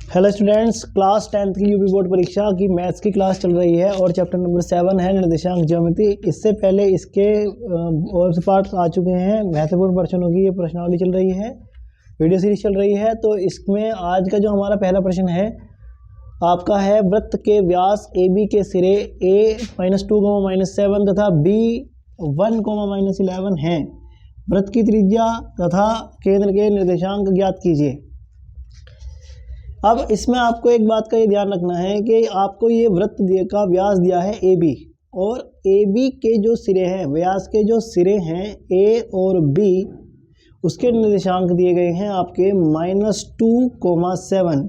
Hello students, class 10th की UP board परीक्षा की मैथ्स की क्लास चल रही है और चैप्टर नंबर 7 है निर्देशांक ज्योमेट्री। इससे पहले इसके और से पार्ट्स आ चुके हैं, महत्वपूर्ण प्रश्नों की ये प्रश्नावली चल रही है, वीडियो सीरीज चल रही है। तो इसमें आज का जो हमारा पहला प्रश्न है आपका है, वृत्त के व्यास ए बी के सिरे a-2, -7 तथा b 1, -11 हैं। वृत्त की त्रिज्या तथा केंद्र के निर्देशांक ज्ञात कीजिए। अब इसमें आपको एक बात का ये ध्यान रखना है कि आपको ये वृत्त का व्यास दिया है ए बी, और ए बी के जो सिरे हैं, व्यास के जो सिरे हैं ए और बी, उसके निर्देशांक दिए गए हैं आपके -2,7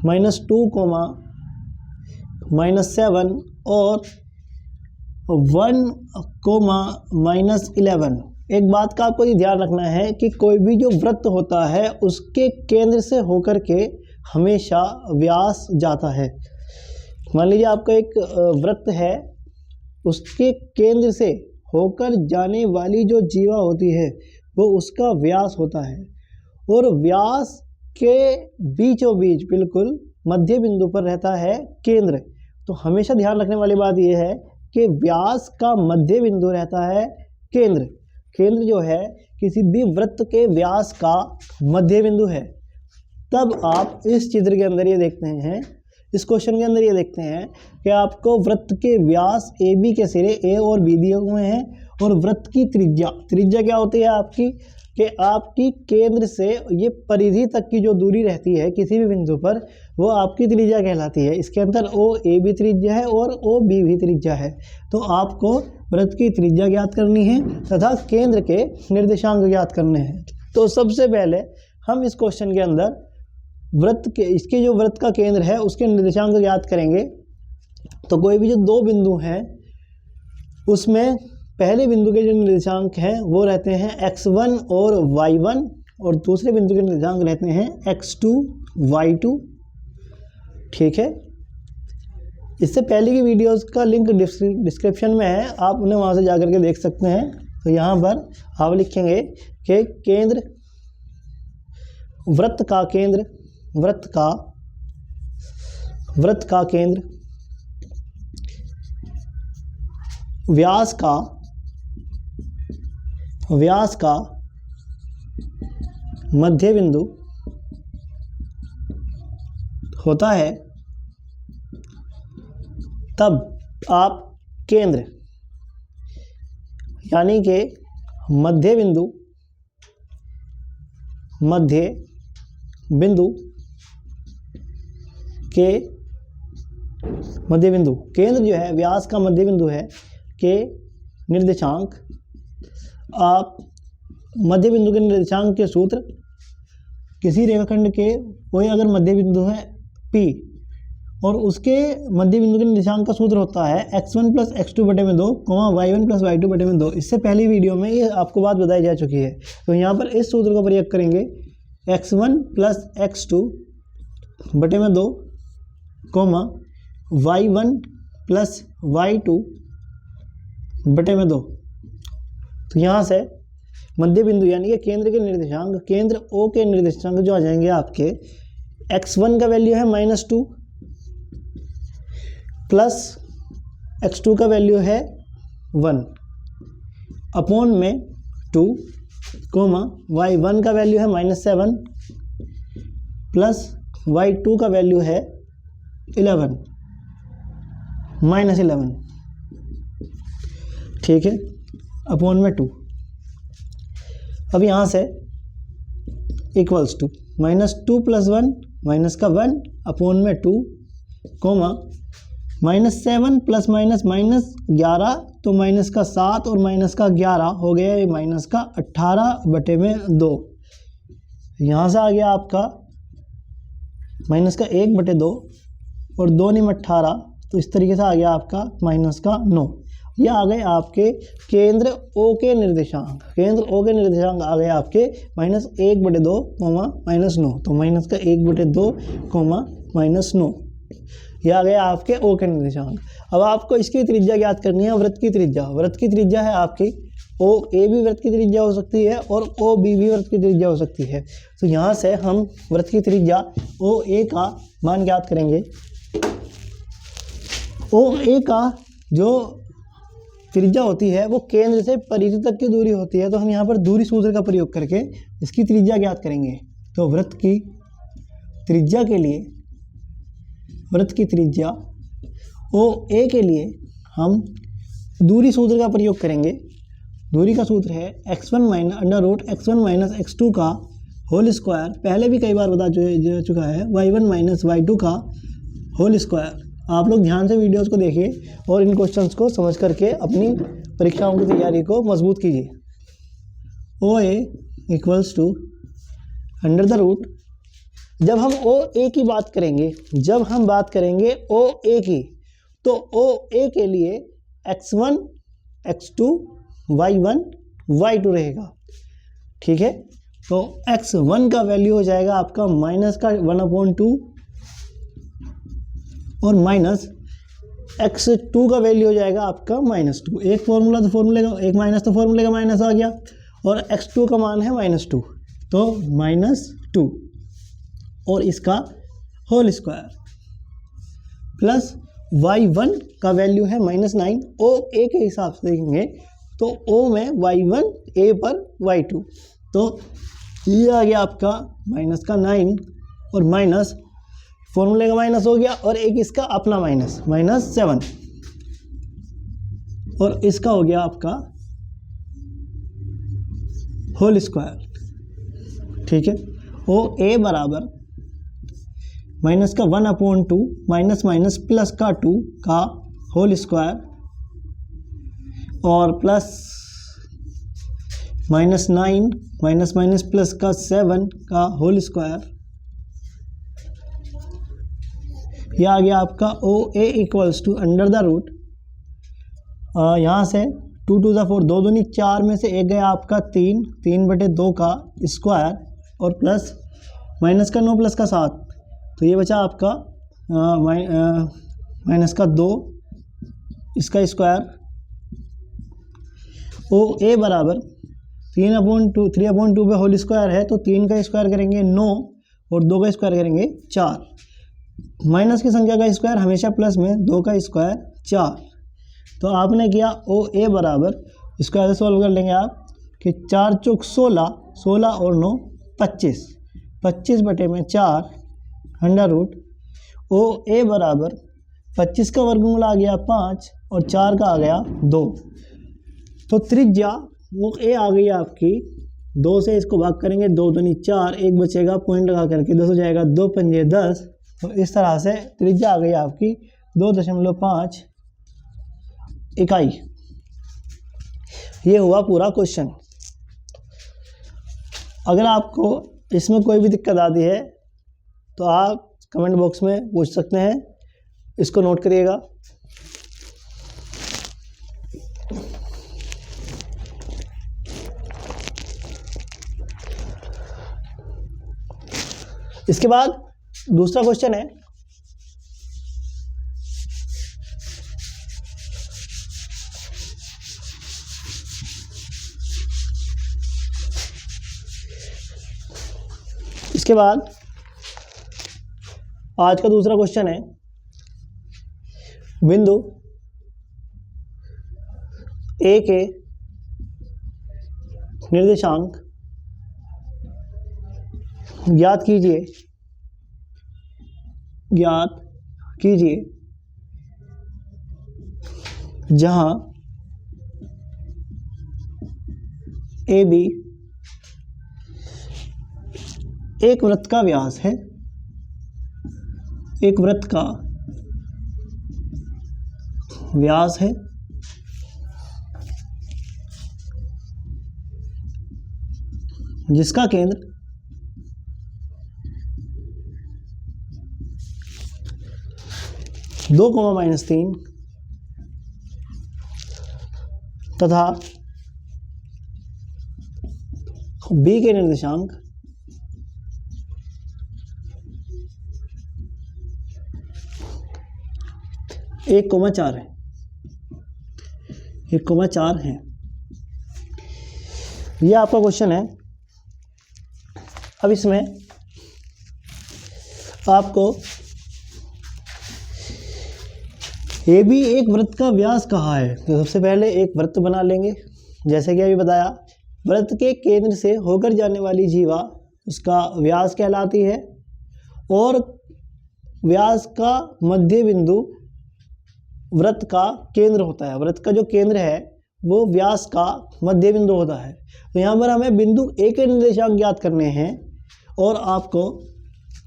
-2,-7 और 1, एक बात का आपको ये ध्यान रखना है कि कोई भी जो वृत्त होता है उसके केंद्र से होकर के हमेशा व्यास जाता है। मान लीजिए आपका एक वृत्त है, उसके केंद्र से होकर जाने वाली जो जीवा होती है वो उसका व्यास होता है, और व्यास के बीचों बीच बिल्कुल मध्य बिंदु पर रहता है केंद्र। तो हमेशा ध्यान रखने वाली बात यह है कि व्यास का मध्य बिंदु रहता है केंद्र। केंद्र जो है किसी भी वृत्त के व्यास का मध्य बिंदु है। तब आप इस चित्र के अंदर ये देखते हैं, इस क्वेश्चन के अंदर ये देखते हैं कि आपको वृत्त के व्यास ए बी के सिरे ए और बी दिए हुए हैं, और वृत्त की त्रिज्या क्या होती है आपकी, कि आपकी केंद्र से ये परिधि तक की जो दूरी रहती है किसी भी बिंदु पर, वो आपकी त्रिज्या कहलाती है। इसके अंदर ओ ए बी त्रिज्या है और ओ बी भी त्रिज्या है। तो आपको वृत्त की त्रिज्या ज्ञात करनी है तथा केंद्र के निर्देशांक ज्ञात करने हैं। तो सबसे पहले हम इस क्वेश्चन के अंदर इसके जो वृत्त का केंद्र है उसके निर्देशांक ज्ञात करेंगे। तो कोई भी जो दो बिंदु हैं उसमें पहले बिंदु के जो निर्देशांक हैं वो रहते हैं x1 और y1, और दूसरे बिंदु के निर्देशांक रहते हैं x2 y2। ठीक है, इससे पहले की वीडियोस का लिंक डिस्क्रिप्शन में है, आप उन्हें वहाँ से जाकर के देख सकते हैं। तो यहाँ पर आप लिखेंगे कि केंद्र, वृत्त का केंद्र, वृत्त का केंद्र, व्यास का मध्य बिंदु होता है। तब आप केंद्र यानी कि मध्य बिंदु केंद्र जो है व्यास का मध्य बिंदु है के निर्देशांक, आप मध्य बिंदु के निर्देशांक के सूत्र, किसी रेखाखंड के कोई अगर मध्य बिंदु है P और उसके मध्य बिंदु के निर्देशांक का सूत्र होता है x1 + x2/2, y1 + y2/2। इससे पहली वीडियो में ये आपको बात बताई जा चुकी है। तो यहाँ पर इस सूत्र का प्रयोग करेंगे, x1 + x2/2, y1 + y2/2। तो यहाँ से मध्य बिंदु यानी कि केंद्र के निर्देशांक, केंद्र O के निर्देशांक जो आ जाएंगे आपके, x1 का वैल्यू है -2 प्लस x2 का वैल्यू है 1 अपॉन में 2, y1 का वैल्यू है -7 प्लस y2 का वैल्यू है 11। ठीक है, अपॉन में 2। अब यहाँ से इक्वल्स टू -2 + 1 -1 अपॉन में 2, -7 + -11 तो -7 और -11 हो गया -18/2। यहाँ से आ गया आपका -1/2 और 2 × 18, तो इस तरीके से आ गया आपका -9। ये आ गए आपके केंद्र O के निर्देशांक, केंद्र O के निर्देशांक आ गए आपके -1/2, -9, तो -1/2, -9, ये आ गया आपके O के निर्देशांक। अब आपको इसकी त्रिज्या ज्ञात करनी है, वृत्त की त्रिज्या। वृत्त की त्रिज्या है आपकी ओ ए भी वृत्त की त्रिज्या हो सकती है और ओ बी भी वृत्त की त्रिज्या हो सकती है। तो यहाँ से हम वृत्त की त्रिज्या ओ ए का मान ज्ञात करेंगे। ओ ए का जो त्रिज्या होती है वो केंद्र से परिधि तक की दूरी होती है, तो हम यहाँ पर दूरी सूत्र का प्रयोग करके इसकी त्रिज्या ज्ञात करेंगे। तो वृत्त की त्रिज्या के लिए, वृत्त की त्रिज्या ओ ए के लिए हम दूरी सूत्र का प्रयोग करेंगे। दूरी का सूत्र है x1 minus under root x1 minus x2 का होल स्क्वायर, पहले भी कई बार बता चुका है, y1 माइनस y2 का होल स्क्वायर। आप लोग ध्यान से वीडियोस को देखिए और इन क्वेश्चंस को समझ करके अपनी परीक्षाओं की तैयारी को मजबूत कीजिए। O A equals to under the root, जब हम ओ ए की बात करेंगे, जब हम बात करेंगे ओ ए की, तो ओ ए के लिए x1 x2 y1 y2 रहेगा। ठीक है, तो x1 का वैल्यू हो जाएगा आपका माइनस का 1/2 और माइनस x2 का वैल्यू हो जाएगा आपका -2। एक फॉर्मूला तो फॉर्मूले का एक माइनस, तो फॉर्मूले का माइनस आ गया, और x2 का मान है -2, तो -2 और इसका होल स्क्वायर प्लस y1 का वैल्यू है -9। ओ ए के हिसाब से देखेंगे तो ओ में y1 ए पर y2, तो ये आ गया आपका माइनस का 9 और माइनस फॉर्मूले का माइनस हो गया, और एक इसका अपना -7 और इसका हो गया आपका होल स्क्वायर। ठीक है, ओ ए बराबर माइनस का 1/2 माइनस माइनस प्लस का 2 का होल स्क्वायर और प्लस -9 माइनस माइनस प्लस का 7 का होल स्क्वायर। यह आ गया आपका O A equals to under the root, यहाँ से 2 2 4 2 दूनी 4 में से एक गया आपका 3/2 का स्क्वायर और प्लस माइनस का 9 प्लस का 7, तो ये बचा आपका माइनस का 2 इसका स्क्वायर। ओ ए बराबर 3/2 पे होल स्क्वायर है, तो 3 का स्क्वायर करेंगे 9 और 2 का स्क्वायर करेंगे 4। माइनस की संख्या का स्क्वायर हमेशा प्लस में, 2 का स्क्वायर 4। तो आपने किया ओ ए बराबर, इसको ऐसे सॉल्व कर लेंगे आप कि 4 चौक 16, 16 और 9 25, 25/4 अंडर रूट ओ ए बराबर 25 का वर्गमूल आ गया 5 और 4 का आ गया 2। तो त्रिज्या वो ए आ गई आपकी, 2 से इसको भाग करेंगे 2 दूनी 4, एक बचेगा पॉइंट लगा करके 10 हो जाएगा, 2 पंजे 10। तो इस तरह से त्रिज्या आ गई आपकी 2.5 इकाई। ये हुआ पूरा क्वेश्चन। अगर आपको इसमें कोई भी दिक्कत आती है तो आप कमेंट बॉक्स में पूछ सकते हैं, इसको नोट करिएगा। इसके बाद दूसरा क्वेश्चन है, इसके बाद आज का दूसरा क्वेश्चन है, बिंदु ए के निर्देशांक ज्ञात कीजिए, ज्ञात कीजिए जहां ए बी एक वृत्त का व्यास है, एक वृत्त का व्यास है, जिसका केंद्र 2, -3 तथा बी के निर्देशांक 1,4 है, 1,4 है। ये आपका क्वेश्चन है। अब इसमें आपको ये भी एक वृत्त का व्यास कहा है, तो सबसे पहले एक वृत्त बना लेंगे। जैसे कि अभी बताया, वृत्त के केंद्र से होकर जाने वाली जीवा उसका व्यास कहलाती है, और व्यास का मध्य बिंदु वृत्त का केंद्र होता है। वृत्त का जो केंद्र है वो व्यास का मध्य बिंदु होता है। तो यहाँ पर हमें बिंदु ए के निर्देशांक ज्ञात करने हैं, और आपको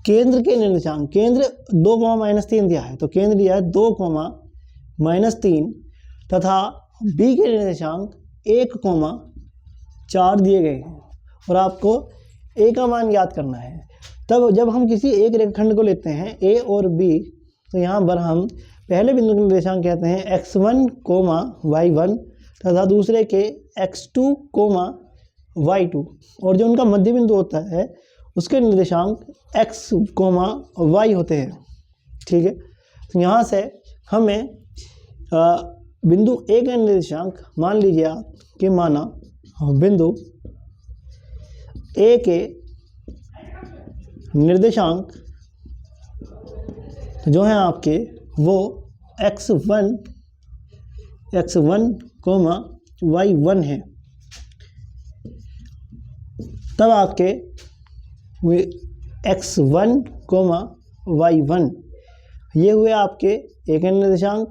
केंद्र के निर्देशांक, केंद्र 2,-3 दिया है, तो केंद्र दिया है 2,-3 तथा बी के निर्देशांक 1,4 दिए गए हैं, और आपको ए का मान ज्ञात करना है। तब जब हम किसी एक रेखाखंड को लेते हैं ए और बी, तो यहाँ पर हम पहले बिंदु के निर्देशांक कहते हैं x1, y1 तथा दूसरे के x2, y2, और जो उनका मध्य बिंदु होता है उसके निर्देशांक x, y होते हैं। ठीक है, तो यहाँ से हमें बिंदु ए का निर्देशांक मान लीजिए आप कि माना बिंदु ए के निर्देशांक जो हैं आपके वो x1, y1 है। तब आपके x1, y1 ये हुए आपके ए के निर्देशांक,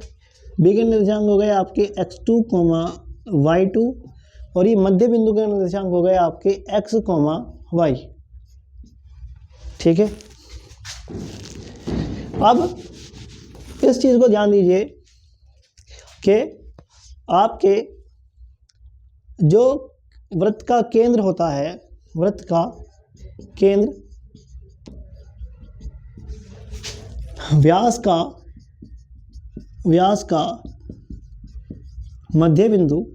बी के निर्देशांक हो गए आपके x2, y2, और ये मध्य बिंदु के निर्देशांक हो गए आपके x, y। ठीक है, अब इस चीज़ को ध्यान दीजिए कि आपके जो वृत्त का केंद्र होता है, वृत्त का केंद्र व्यास का मध्य बिंदु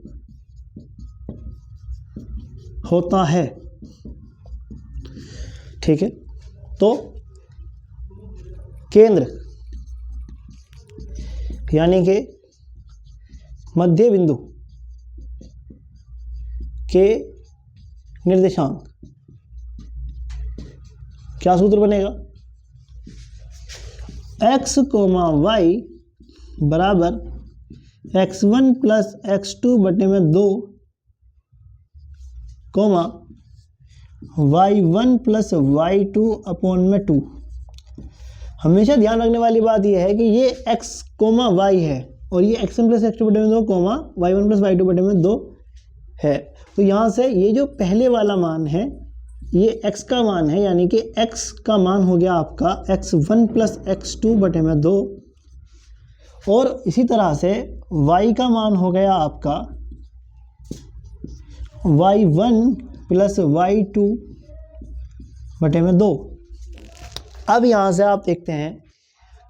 होता है। ठीक है, तो केंद्र यानी कि मध्य बिंदु के निर्देशांक, क्या सूत्र बनेगा? x, y बराबर x1 प्लस x2 बटे में 2, y1 प्लस y2 अपॉन में 2। हमेशा ध्यान रखने वाली बात यह है कि ये x, y है, और ये x1 प्लस x2 बटे में 2, y1 प्लस y2 बटे में 2 है। तो यहाँ से ये जो पहले वाला मान है ये x का मान है, यानी कि x का मान हो गया आपका x1 प्लस x2 बटे में 2, और इसी तरह से y का मान हो गया आपका y1 प्लस y2 बटे में 2। अब यहाँ से आप देखते हैं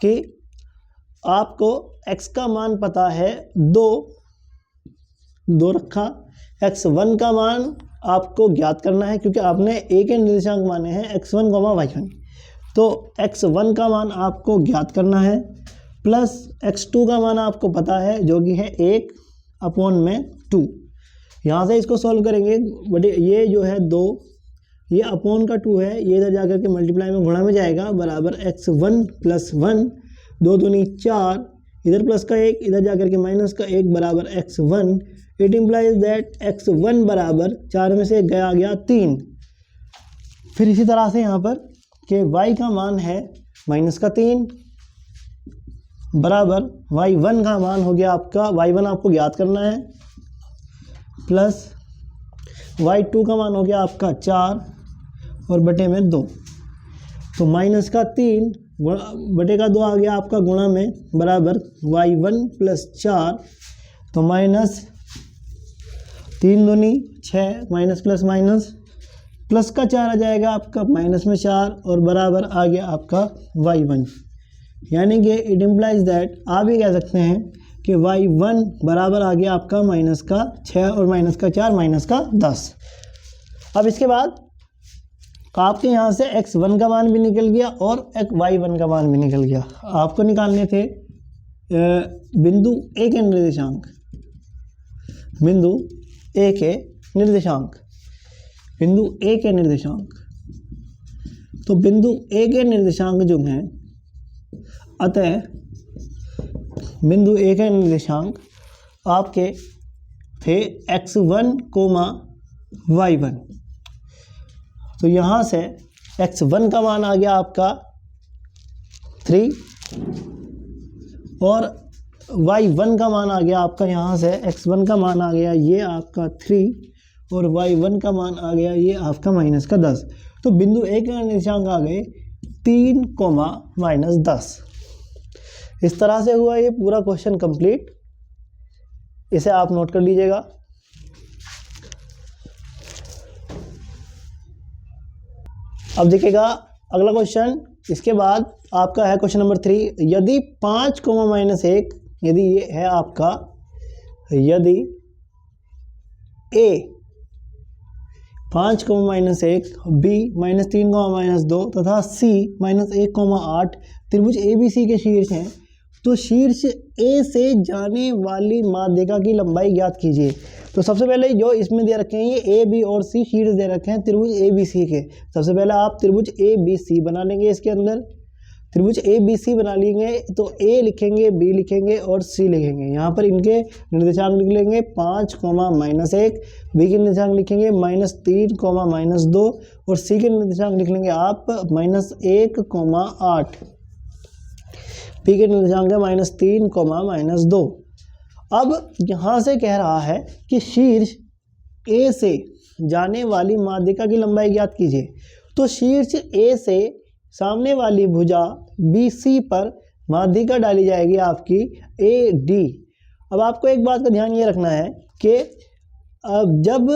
कि आपको x का मान पता है 2 रखा, x1 का मान आपको ज्ञात करना है क्योंकि आपने a के निर्देशांक माने हैं x1, y1, तो x1 का मान आपको ज्ञात करना है, प्लस x2 का मान आपको पता है जो कि है 1 अपॉन में 2। यहाँ से इसको सॉल्व करेंगे, बट ये जो है 2, ये अपॉन का 2 है, ये इधर जाकर के मल्टीप्लाई में गुणा में जाएगा, बराबर x1 प्लस 1, 2 दूनी 4, इधर प्लस का 1, इधर जाकर के माइनस का 1, बराबर x1। It implies that x1 बराबर 4 में से 1 गया, आ गया 3। फिर इसी तरह से यहाँ पर कि y का मान है माइनस का 3, बराबर y1 का मान हो गया आपका, y1 आपको ज्ञात करना है, प्लस y2 का मान हो गया आपका 4 और बटे में 2, तो माइनस का 3 बटे का 2 आ गया आपका गुणा में, बराबर y1 प्लस 4, तो माइनस 3 दूनी 6, माइनस प्लस माइनस, प्लस का 4 आ जाएगा आपका माइनस में 4, और बराबर आ गया आपका y1। यानी कि इट इम्प्लाइज दैट, आप ये कह सकते हैं कि y1 बराबर आ गया आपका माइनस का 6 और माइनस का 4, माइनस का 10। अब इसके बाद आपके यहाँ से x1 का मान भी निकल गया और y1 का मान भी निकल गया। आपको निकालने थे बिंदु ए के निर्देशांक, बिंदु ए के निर्देशांक। बिंदु ए के निर्देशांक, तो बिंदु ए के निर्देशांक जो हैं, अतः बिंदु ए के निर्देशांक आपके थे x1, y1। तो यहाँ से x1 का मान आ गया आपका 3 और y1 का मान आ गया आपका, यहाँ से x1 का मान आ गया ये आपका 3 और y1 का मान आ गया ये आपका -10। तो बिंदु ए के निर्देशांक आ गए 3, -10। इस तरह से हुआ ये पूरा क्वेश्चन कंप्लीट। इसे आप नोट कर लीजिएगा। अब देखिएगा अगला क्वेश्चन, इसके बाद आपका है क्वेश्चन नंबर 3। यदि 5, -1, यदि ये है आपका, यदि a 5, -1, b -3, -2 तथा c -1, 8 त्रिभुज ABC के शीर्ष हैं, तो शीर्ष A से जाने वाली माध्यिका की लंबाई ज्ञात कीजिए। तो सबसे पहले जो इसमें दे रखे हैं ये A, B और C शीर्ष दे रखे हैं त्रिभुज ABC के। सबसे पहले आप त्रिभुज ABC बना लेंगे। इसके अंदर त्रिभुज ABC बना लेंगे तो A लिखेंगे, B लिखेंगे और C लिखेंगे। यहाँ पर इनके निर्देशांक लिख लेंगे 5, -1, B के निर्देशांक लिखेंगे -3, -2 और C के निर्देशांक लिख लेंगे आप -1, 8। पी के निर्देशांक है -3, -2। अब यहाँ से कह रहा है कि शीर्ष A से जाने वाली माध्यिका की लंबाई ज्ञात कीजिए। तो शीर्ष A से सामने वाली भुजा BC पर माध्यिका डाली जाएगी आपकी AD। अब आपको एक बात का ध्यान ये रखना है कि जब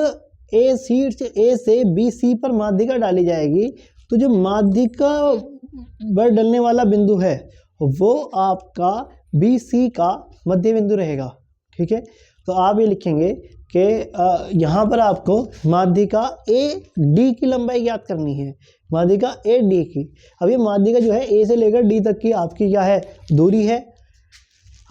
शीर्ष A से BC पर माध्यिका डाली जाएगी तो जो माध्यिका पर डलने वाला बिंदु है वो आपका BC का मध्य बिंदु रहेगा। ठीक है, तो आप ये लिखेंगे कि यहाँ पर आपको माध्यिका AD की लंबाई ज्ञात करनी है, माध्यिका AD की। अब ये माध्यिका जो है A से लेकर D तक की आपकी क्या है, दूरी है।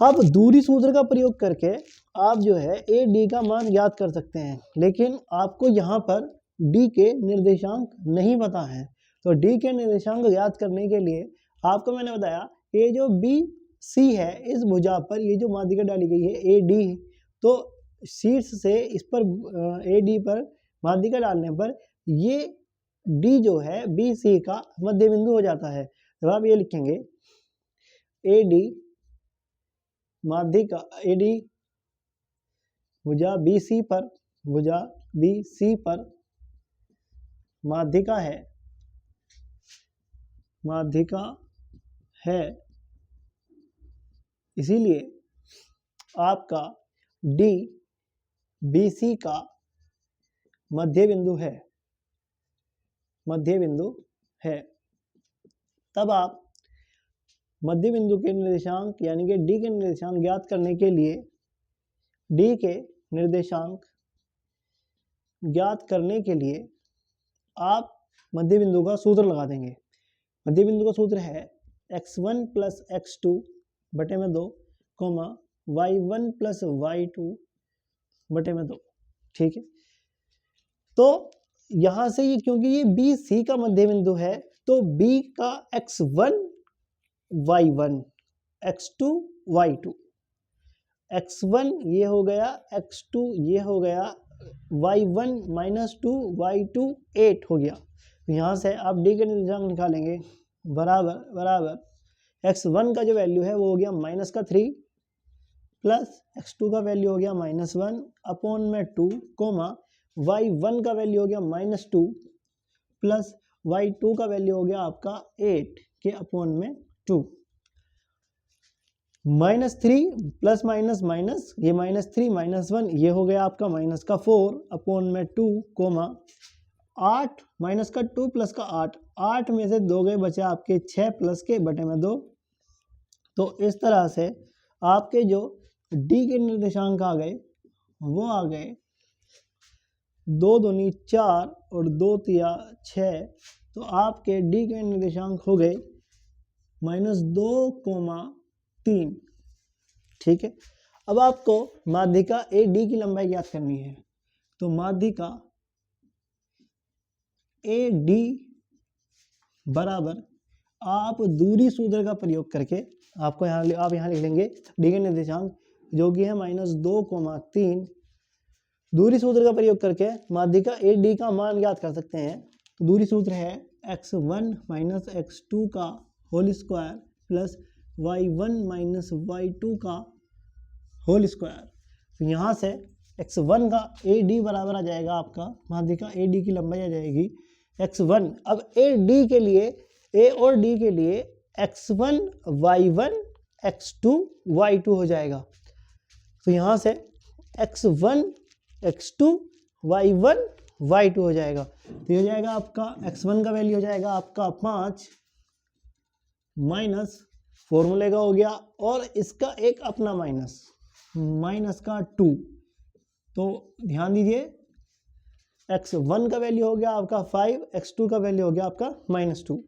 अब दूरी सूत्र का प्रयोग करके आप जो है AD का मान ज्ञात कर सकते हैं, लेकिन आपको यहाँ पर D के निर्देशांक नहीं पता है। तो D के निर्देशांक ज्ञात करने के लिए आपको मैंने बताया ये जो BC है, इस भुजा पर ये जो माध्यिका डाली गई है AD, तो शीर्ष से इस पर AD पर माध्यिका डालने पर ये D जो है BC का मध्य बिंदु हो जाता है। जब आप ये लिखेंगे AD माध्यिका, AD भुजा BC पर, भुजा BC पर माध्यिका है, माध्यिका है, इसीलिए आपका D BC का मध्य बिंदु है, मध्य बिंदु है। तब आप मध्य बिंदु के निर्देशांक यानी कि D के निर्देशांक ज्ञात करने के लिए D के निर्देशांक ज्ञात करने के लिए आप मध्य बिंदु का सूत्र लगा देंगे। मध्य बिंदु का सूत्र है x1 + x2 बटे में 2, y1 + y2 बटे में 2। ठीक है, तो यहाँ से ये क्योंकि ये BC का मध्य बिंदु है तो B का x1 y1, x2 y2, x1 ये हो गया, x2 ये हो गया, y1 -2 y2 8 हो गया। यहाँ से आप D के निर्देशांक निकालेंगे, बराबर x1 का जो वैल्यू है वो हो गया -3 प्लस x2 का वैल्यू हो गया -1 अपॉन में 2, y1 का वैल्यू हो गया -2 प्लस y2 का वैल्यू हो गया आपका 8 के अपॉन में 2। -3 प्लस माइनस माइनस, ये -3 -1 ये हो गया आपका -4 अपॉन में 2, 8 -2 प्लस का 8, 8 में से 2 गए बचे आपके 6 प्लस के बटे में 2। तो इस तरह से आपके जो D के निर्देशांक आ गए वो आ गए 2 दूनी 4 और 2 तिया 6। तो आपके D के निर्देशांक हो गए -2,3। ठीक है, अब आपको माध्यिका AD की लंबाई ज्ञात करनी है। तो माध्यिका ए डी बराबर, आप दूरी सूत्र का प्रयोग करके आप यहाँ लिख लेंगे डी के निर्देशांक जो कि है -2,3, दूरी सूत्र का प्रयोग करके माध्यिका ए डी का मान ज्ञात कर सकते हैं। तो दूरी सूत्र है x1 - x2 का whole square plus y1 - y2 का होल स्क्वायर। तो यहाँ से x1 का ए डी बराबर आ जाएगा आपका, माध्यिका ए डी की लंबाई आ जाएगी x1। अब ए डी के लिए, ए और डी के लिए x1 y1 x2 y2 हो जाएगा। तो यहाँ से x1 x2 y1 y2 हो जाएगा। तो ये हो जाएगा आपका x1 का वैल्यू हो जाएगा आपका 5 माइनस फॉर्मूले का हो गया, और इसका एक अपना माइनस का 2। तो ध्यान दीजिए x1 का वैल्यू हो गया आपका 5, x2 का वैल्यू हो गया आपका -2।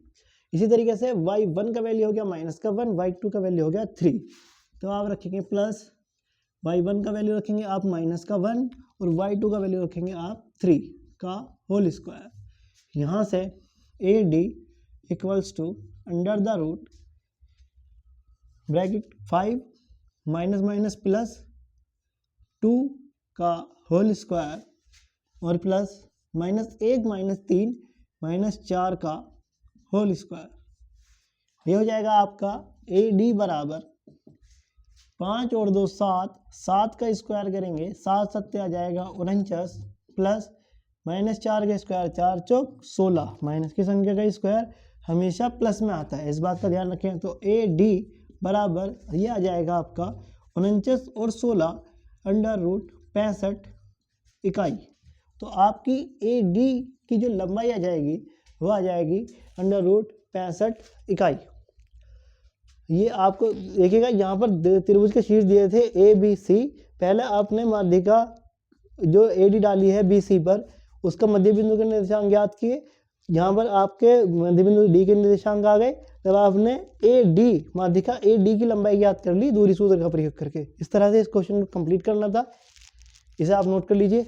इसी तरीके से y1 का वैल्यू हो गया -1, y2 का वैल्यू हो गया 3। तो आप रखेंगे प्लस, y1 का वैल्यू रखेंगे आप -1 और y2 का वैल्यू रखेंगे आप 3 का होल स्क्वायर। यहाँ से a D equals to under the root bracket 5 minus plus 2 का होल स्क्वायर और प्लस -1 - 3 -4 का होल स्क्वायर। ये हो जाएगा आपका ए डी बराबर 5 और 2 7, 7 का स्क्वायर करेंगे 7 7 आ जाएगा 49 प्लस -4 का स्क्वायर 4 चौक 16। माइनस की संख्या का स्क्वायर हमेशा प्लस में आता है, इस बात का ध्यान रखें। तो ए डी बराबर ये आ जाएगा आपका 49 और 16 अंडर रूट 65 इकाई। तो आपकी ए डी की जो लंबाई आ जाएगी वो आ जाएगी अंडर रूट 65 इकाई। ये आपको देखिएगा यहाँ पर त्रिभुज के शीर्ष दिए थे ए बी सी। पहले आपने माध्यिका जो ए डी डाली है बी सी पर, उसका मध्य बिंदु के निर्देशांक ज्ञात किए। यहाँ पर आपके मध्य बिंदु डी के निर्देशांक आ गए, तब आपने ए डी माध्यिका ए डी की लंबाई ज्ञात कर ली दूरी सूत्र का प्रयोग करके। इस तरह से इस क्वेश्चन को कंप्लीट करना था, इसे आप नोट कर लीजिए।